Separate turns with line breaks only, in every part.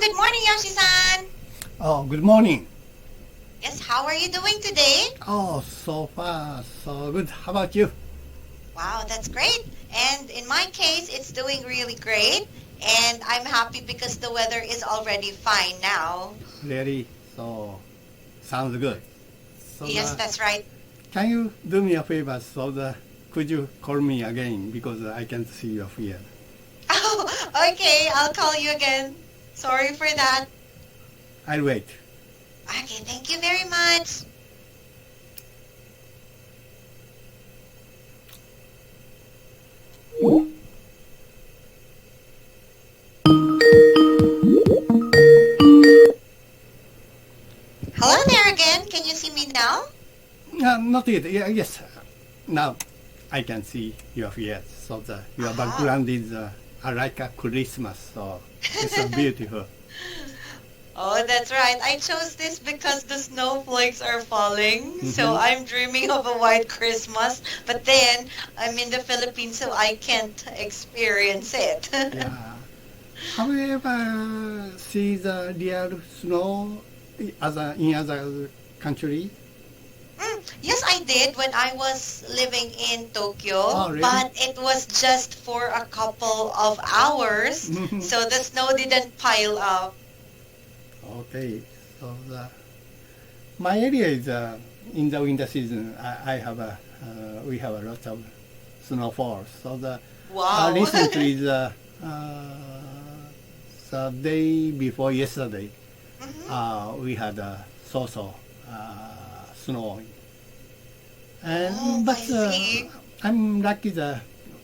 good morning, Yoshi-san.
Oh, good morning.
Yes, how are you doing today?
Oh, so far, so good. How about you?
Wow, that's great. And in my case, it's doing really great. And I'm happy because the weather is already fine now.
Really? So, sounds good. So
Yes, that's right.
Can you do me a favor? Could you call me again because I can't see your fear.
Oh, okay, I'll call you again. Sorry for that.
I'll wait.
Okay, thank you very much. Hello there again. Can you see me now?
Not yet. Yes. Now I can see your fear. So your background is like a Christmas. So it's beautiful.
Oh, that's right. I chose this because the snowflakes are falling. So I'm dreaming of a white Christmas. But then I'm in the Philippines, so I can't experience it.
Yeah. Have you ever seen the real snow in other country?
Yes, I did when I was living in Tokyo.
Oh, really?
But it was just for a couple of hours. So the snow didn't pile up.
Okay, so my area is in the winter season. We have a lot of snowfall. So
Wow.
recently the day before yesterday, we had so snowing. And
I see.
I'm lucky that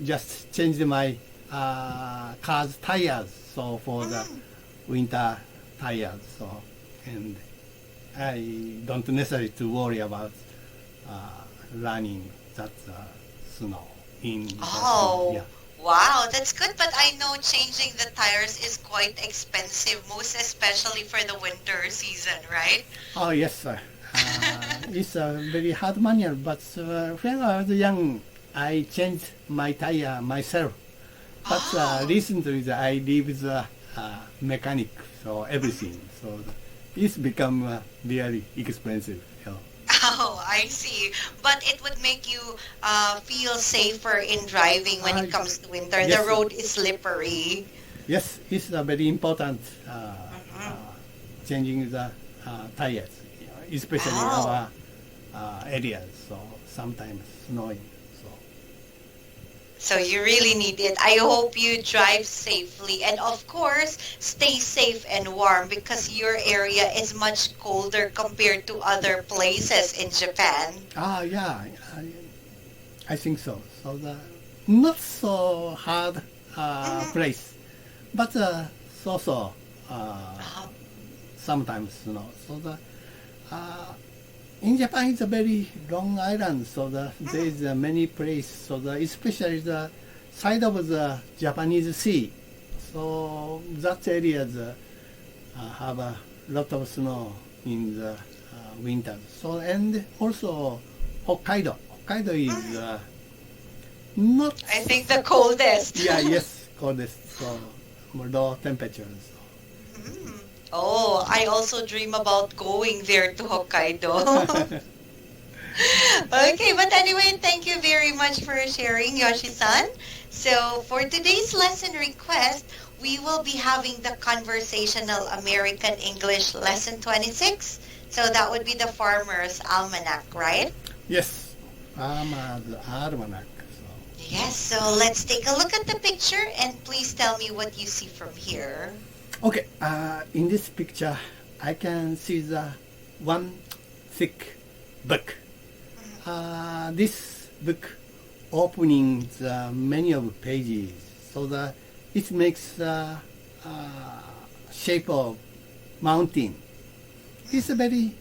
just changed my car's tires. So for the winter tires, and I don't necessarily to worry about running that snow in.
Oh,
Yeah.
wow, that's good. But I know changing the tires is quite expensive, most especially for the winter season, right?
Oh yes, sir. It's a very hard manual, but when I was young, I changed my tire myself. But recently, I leave the mechanic, so everything. So it's become really expensive. Yeah.
Oh, I see. But it would make you feel safer in driving when it comes to winter.
Yes.
The road is slippery.
Yes, it's very important changing the tires, especially our areas. So sometimes snowing.
So you really need it. I hope you drive safely. And of course, stay safe and warm because your area is much colder compared to other places in Japan.
Yeah, I think so. So not so hard place, but sometimes snow. So in Japan, it's a very long island, so there is many places. So especially the side of the Japanese Sea, so that area have a lot of snow in the winter. So and also Hokkaido. Hokkaido is not.
I think the coldest.
Yes, coldest. So low temperatures.
Oh, I also dream about going there to Hokkaido. Okay, but anyway, thank you very much for sharing, Yoshi-san. So for today's lesson request, we will be having the Conversational American English Lesson 26. So that would be the Farmer's Almanac, right?
Yes, Farmer's Almanac.
Yes, so let's take a look at the picture and please tell me what you see from here.
Okay, in this picture, I can see the one thick book. This book opening the many of pages, so that it makes the shape of mountain. It's a very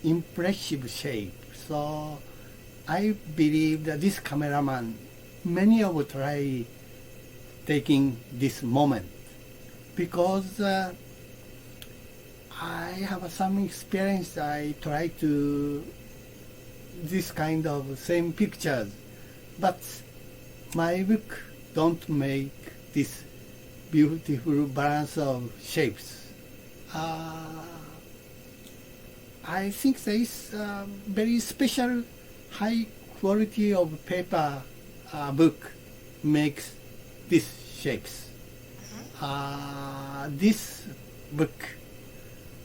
impressive shape. So I believe that this cameraman, many of try taking this moment. Because I have some experience, I try to this kind of same pictures, but my book don't make this beautiful balance of shapes. I think there is a very special high quality of paper book makes these shapes. This book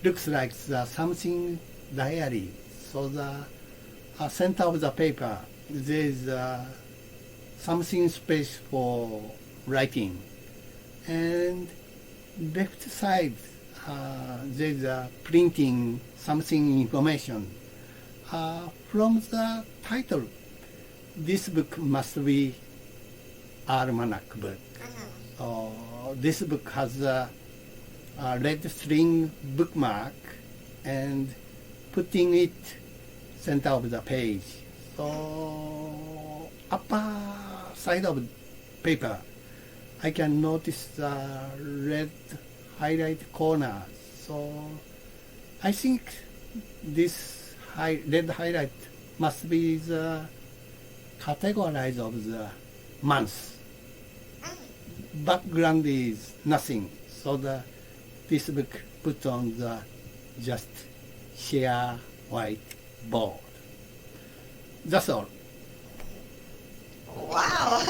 looks like something diary. So the center of the paper there is something space for writing, and left side there is printing something information. From the title, this book must be almanac book. This book has a red string bookmark and putting it center of the page. So upper side of paper, I can notice the red highlight corner. So I think this red highlight must be the categories of the month. Background is nothing, so this book put on the just sheer white board. That's all.
Wow.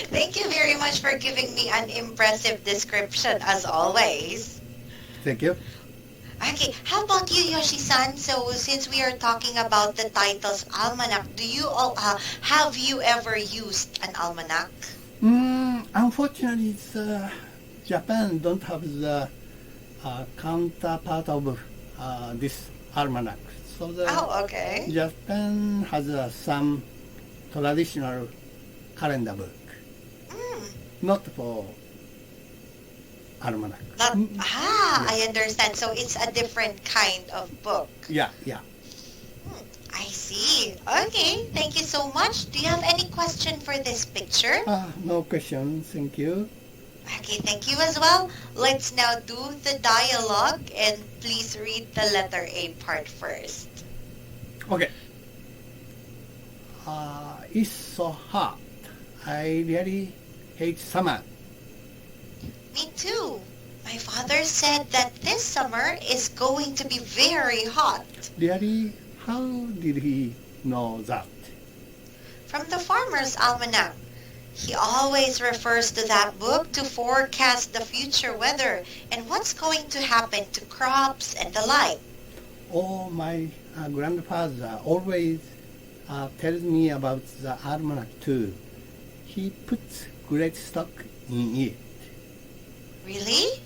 Thank you very much for giving me an impressive description as always.
Thank you.
Okay, how about you, Yoshi-san? So since we are talking about the titles almanac, have you ever used an almanac?
Unfortunately, Japan don't have the counterpart of this almanac. So
okay.
Japan has some traditional calendar book, not for almanac.
I understand. So it's a different kind of book.
Yeah.
I see. Okay, thank you so much. Do you have any question for this picture?
No question, thank you.
Okay, thank you as well. Let's now do the dialogue and please read the letter A part first.
Okay. It's so hot. I really hate summer.
Me too. My father said that this summer is going to be very hot.
Really? How did he know that?
From the Farmer's Almanac. He always refers to that book to forecast the future weather and what's going to happen to crops and the like.
Oh, my grandfather always tells me about the almanac too. He puts great stock in it.
Really?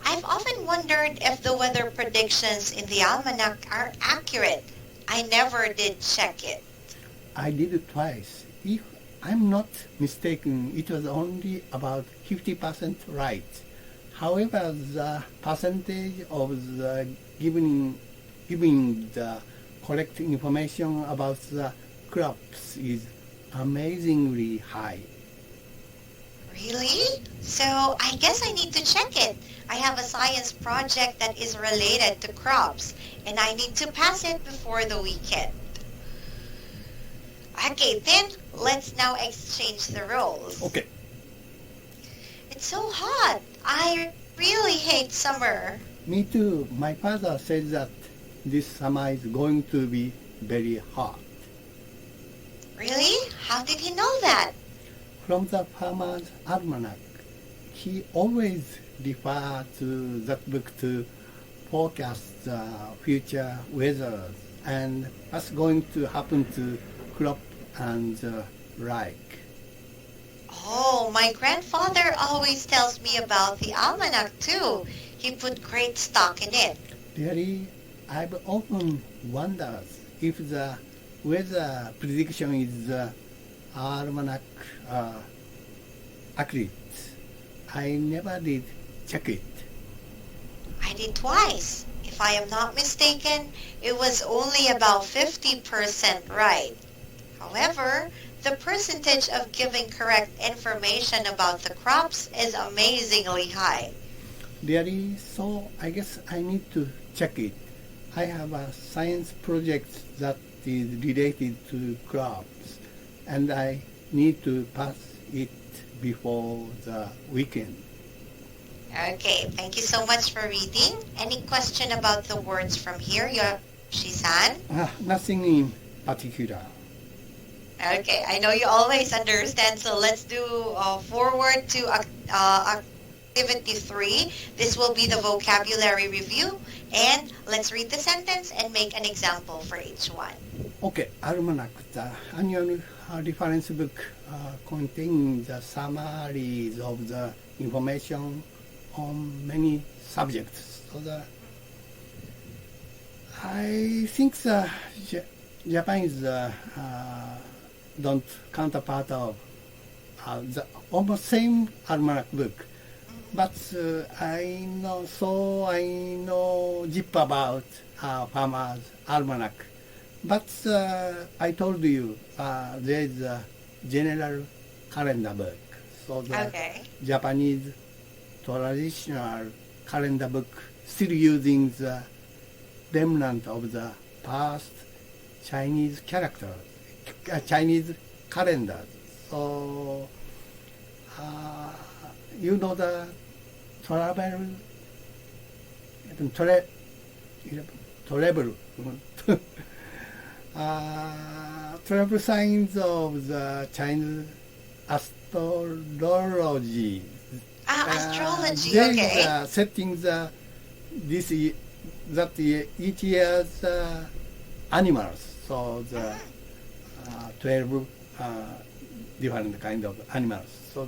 I've often wondered if the weather predictions in the almanac are accurate. I never did check it.
I did it twice. If I'm not mistaken, it was only about 50% right. However, the percentage of the giving the correct information about the crops is amazingly high.
Really? So I guess I need to check it. I have a science project that is related to crops, and I need to pass it before the weekend. Okay, then let's now exchange the roles.
Okay.
It's so hot. I really hate summer.
Me too. My father said that this summer is going to be very hot.
Really? How did he know that?
From the Farmer's Almanac, he always refers to that book to forecast the future weather and what's going to happen to crop and like.
Oh, my grandfather always tells me about the almanac too. He put great stock in it.
Really, I've often wondered if the weather prediction is almanac accurate. I never did check it.
I did twice. If I am not mistaken, it was only about 50% right. However, the percentage of giving correct information about the crops is amazingly high.
Really? So I guess I need to check it. I have a science project that is related to crops, and I need to pass it before the weekend.
Okay, thank you so much for reading. Any question about the words from here, Yoshi-san?
Nothing in particular.
Okay, I know you always understand, so let's do forward to activity 3. This will be the vocabulary review, and let's read the sentence and make an example for each one.
Okay, Almanac, the annual reference book contains the summaries of the information on many subjects. So I think the Japanese don't counterpart of the almost same almanac book, but I know zip about farmers almanac. But I told you there is a general calendar book. So the Japanese traditional calendar book still using the remnant of the past Chinese characters, Chinese calendars. So you know the travel travel signs of the Chinese astrology.
Astrology,
there
okay.
is setting each year's animals. So the 12 different kind of animals. So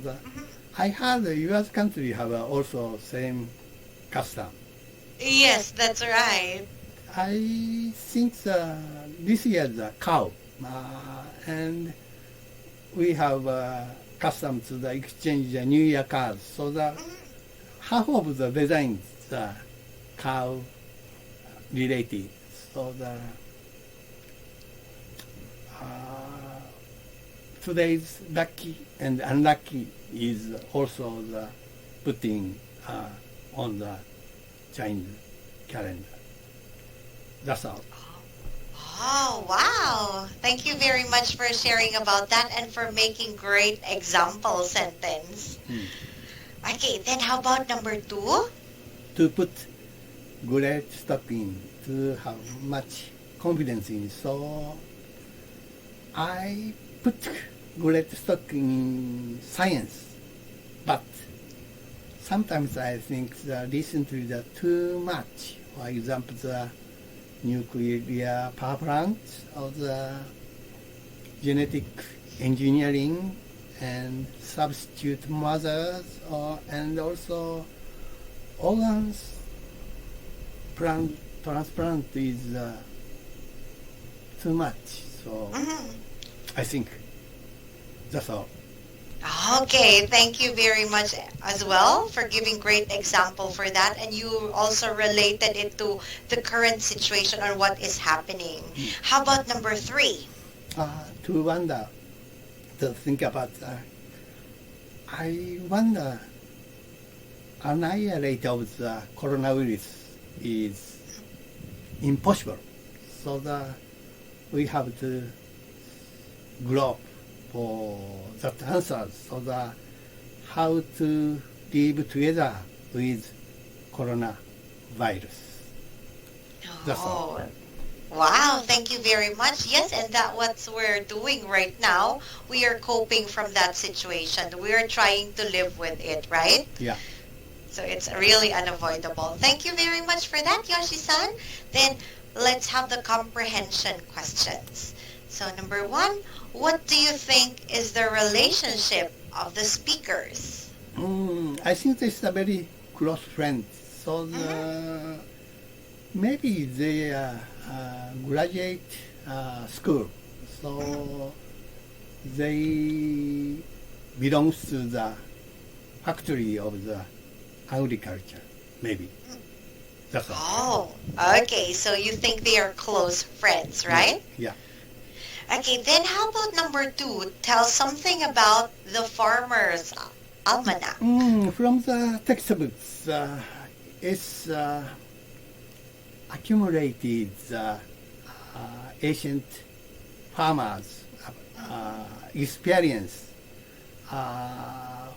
I heard the U.S. country have also same custom.
Yes, that's right.
I think this year the cow, and we have custom to the exchange the New Year cards. So the half of the designs the cow related. So the today's lucky and unlucky is also the putting on the Chinese calendar. That's all.
Oh, wow. Thank you very much for sharing about that and for making great example sentence. Okay, then how about number 2?
To put great stock in, to have much confidence in. So I put great stock in science, but sometimes I think that recently too much. For example, the nuclear power plants or the genetic engineering and substitute mothers and also organs transplant is too much. So I think that's all.
Okay, thank you very much as well for giving great example for that, and you also related it to the current situation or what is happening. How about number 3?
To wonder, to think about, I wonder, annihilate of the coronavirus is impossible. So we have to grow for that answers, so how to live together with coronavirus. That's all.
Wow, thank you very much. Yes, and that's what we're doing right now. We are coping from that situation. We are trying to live with it, right?
Yeah.
So it's really unavoidable. Thank you very much for that, Yoshi-san. Then let's have the comprehension questions. So number 1, what do you think is the relationship of the speakers?
I think it's a very close friend. So maybe they graduate school. So they belong to the factory of the agriculture, maybe. That's all.
Oh, okay. So you think they are close friends, right?
Yeah.
Okay, then how about number 2? Tell something about the farmer's almanac.
From the textbooks, it's accumulated ancient farmers' experience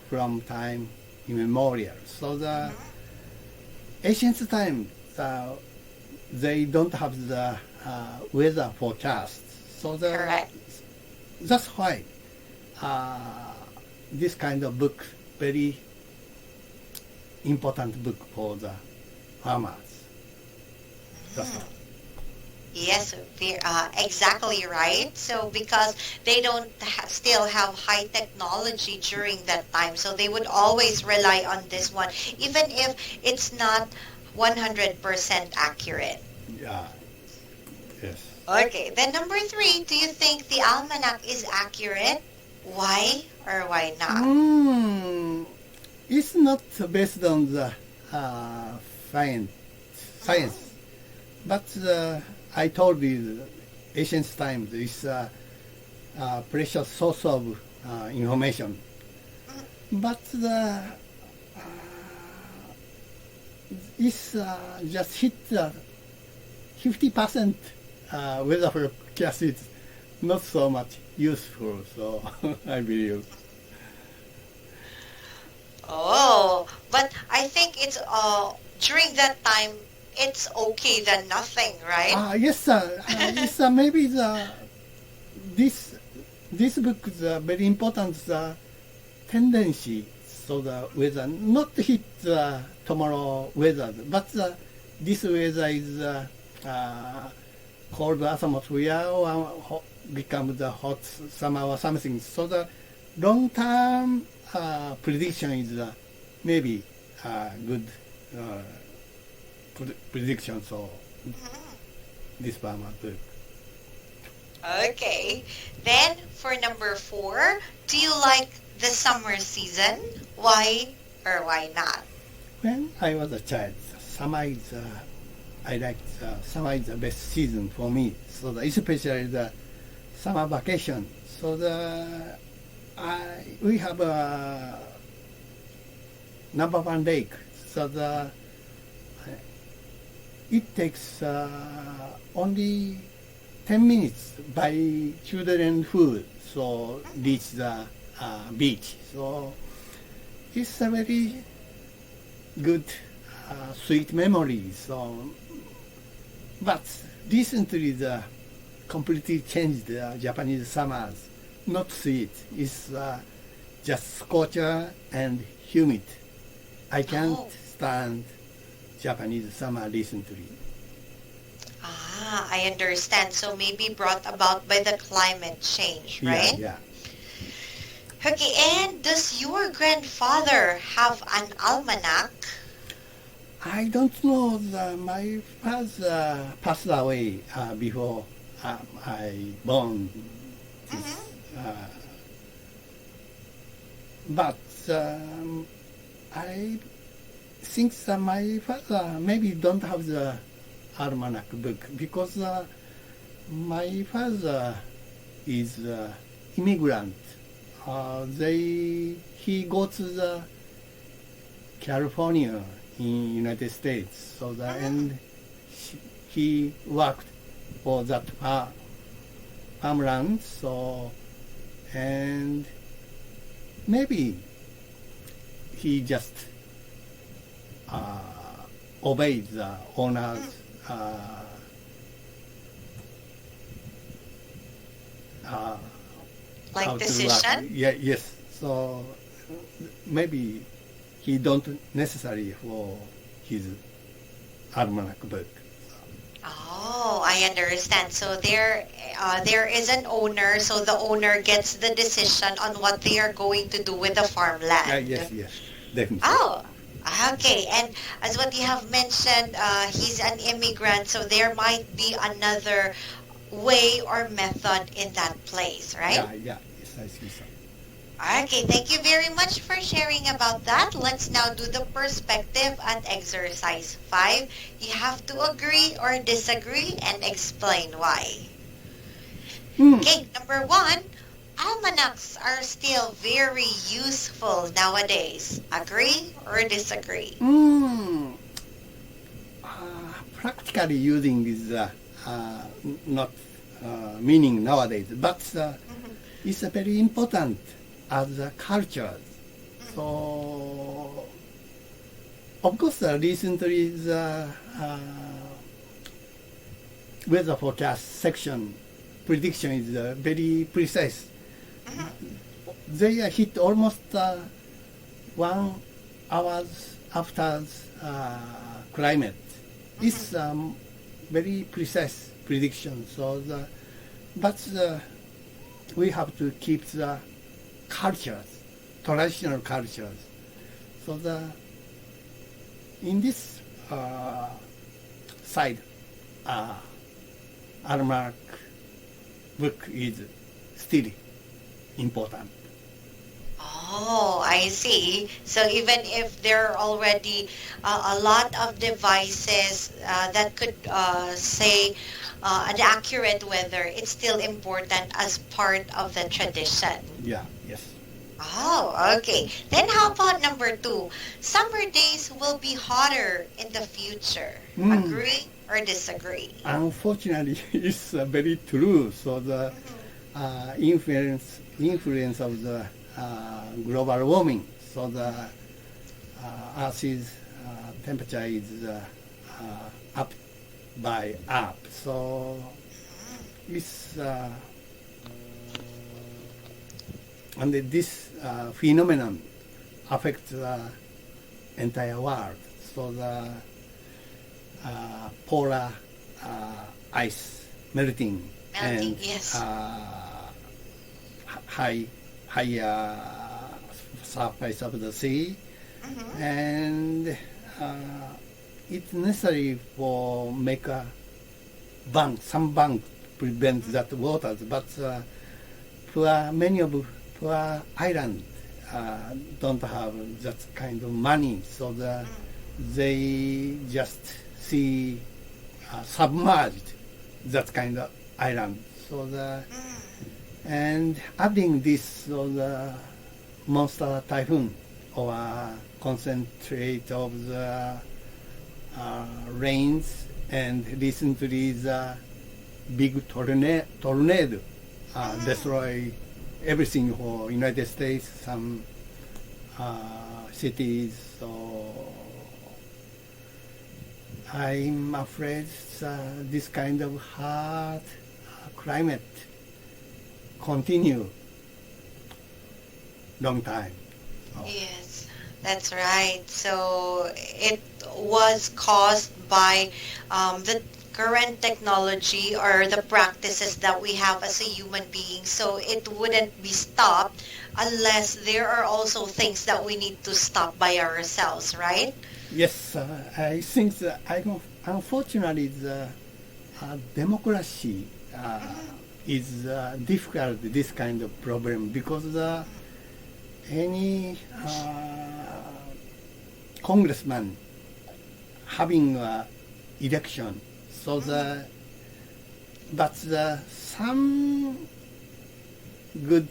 from time immemorial. So the ancient time, they don't have the weather forecast. So
Correct.
that's why this kind of book very important book for the farmers. That's all.
Yes, exactly right. So because they don't still have high technology during that time, so they would always rely on this one, even if it's not 100% accurate.
Yeah. Yes.
Okay, then number 3, do you think the almanac is accurate? Why or why not?
It's not based on the science, but I told you, ancient times is a precious source of information. But it's just hit 50% weather forecast is not so much useful, so I believe.
Oh, but I think it's during that time it's okay than nothing, right?
Yes, sir. Yes, sir. Maybe this book is very important. The tendency, so the weather not hit tomorrow weather, but this weather is cold atmosphere or become the hot summer or something. So the long term prediction is maybe good. Prediction, so this farmer book.
Okay. Then for number 4, do you like the summer season? Why or why not?
When I was a child, summer is I like summer is the best season for me. So especially the summer vacation. So we have a number 1 lake. So it takes only 10 minutes by children food, so reach the beach. So it's a very good, sweet memory. So, but recently the completely changed the Japanese summers. Not sweet. It's just scorcher and humid. I can't stand Japanese summer recently.
I understand. So maybe brought about by the climate change, right?
Yeah.
Okay, and does your grandfather have an almanac?
I don't know. My father passed away before I born. But I think that my father maybe don't have the almanac book because my father is immigrant. He go to the California in United States, so and he worked for that farmland. So and maybe he just obeyed the owner's
like decision?
Yes. So maybe he don't necessary for his almanac book.
Oh, I understand. So there is an owner, so the owner gets the decision on what they are going to do with the farmland.
Yes, definitely.
Oh, okay. And as what you have mentioned, he's an immigrant, so there might be another way or method in that place, right?
Yeah, yes, I see so.
Okay, thank you very much for sharing about that. Let's now do the perspective and exercise 5. You have to agree or disagree and explain why. Okay, number 1, almanacs are still very useful nowadays. Agree or disagree?
Practically using is not meaning nowadays, but it's very important as a culture. So, of course, recently the weather forecast section prediction is very precise. They hit almost 1 hour after climate. It's very precise prediction. So, but we have to keep the cultures, traditional cultures. So in this side, almanac book is still important.
Oh, I see. So even if there are already a lot of devices that could say an accurate weather, it's still important as part of the tradition.
Yeah, yes.
Oh, okay. Then how about number 2? Summer days will be hotter in the future. Agree or disagree?
Unfortunately, it's very true. So the influence of the global warming. So the Earth's temperature is up by up. So it's and this phenomenon affects the entire world. So the polar ice melting and
yes.
higher surface of the sea, and it's necessary for make a bank, some bank prevent that waters, but for many of poor islands don't have that kind of money, so they just see submerged that kind of island. So and adding this, so the monster typhoon or concentrate of the rains, and recently the big tornado destroy everything for United States, some cities. So I'm afraid this kind of hard climate continue long time. Oh.
Yes, that's right. So it was caused by the current technology or the practices that we have as a human being. So it wouldn't be stopped unless there are also things that we need to stop by ourselves, right?
Yes, I think that unfortunately the democracy is difficult, this kind of problem, because any congressman having election, so but some good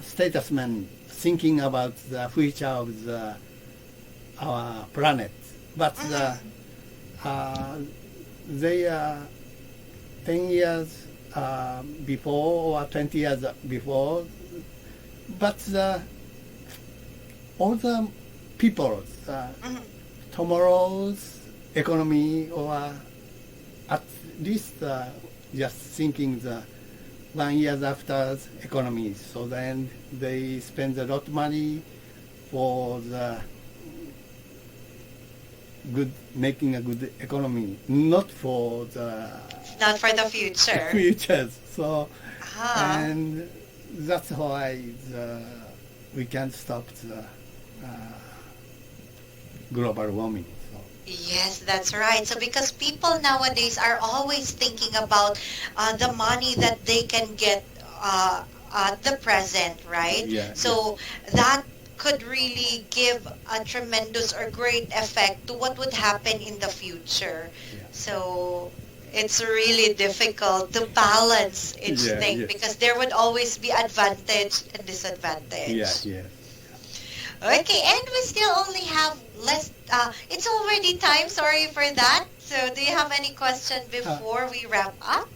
statesmen thinking about the future of our planet, but they are 10 years before or 20 years before, but all the people, tomorrow's economy, or at least just thinking the 1 year after economy. So then they spend a lot of money for the good, making a good economy, not for the
future.
Futures. So and that's why we can't stop the global warming. So.
Yes, that's right. So because people nowadays are always thinking about the money that they can get at the present, right?
Yeah,
so that could really give a tremendous or great effect to what would happen in the future.
Yeah.
So it's really difficult to balance each thing because there would always be advantage and disadvantage.
Yeah.
Okay, and we still only have less. It's already time. Sorry for that. So do you have any question before we wrap up?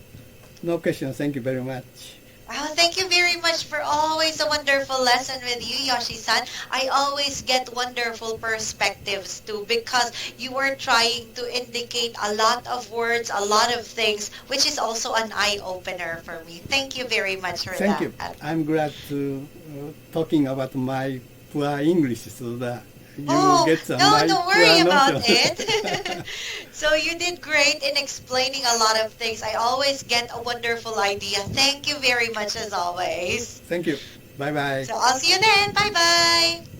No question. Thank you very much.
Oh, thank you very much for always a wonderful lesson with you, Yoshi-san. I always get wonderful perspectives too because you were trying to indicate a lot of words, a lot of things, which is also an eye-opener for me. Thank you very much for
Thank
that.
you. I'm glad to talking about my poor English so that you get my
don't worry
poor
about
notion.
it. So you did great in explaining a lot of things. I always get a wonderful idea. Thank you very much as always.
Thank you. Bye bye.
So I'll see you then. Bye-bye.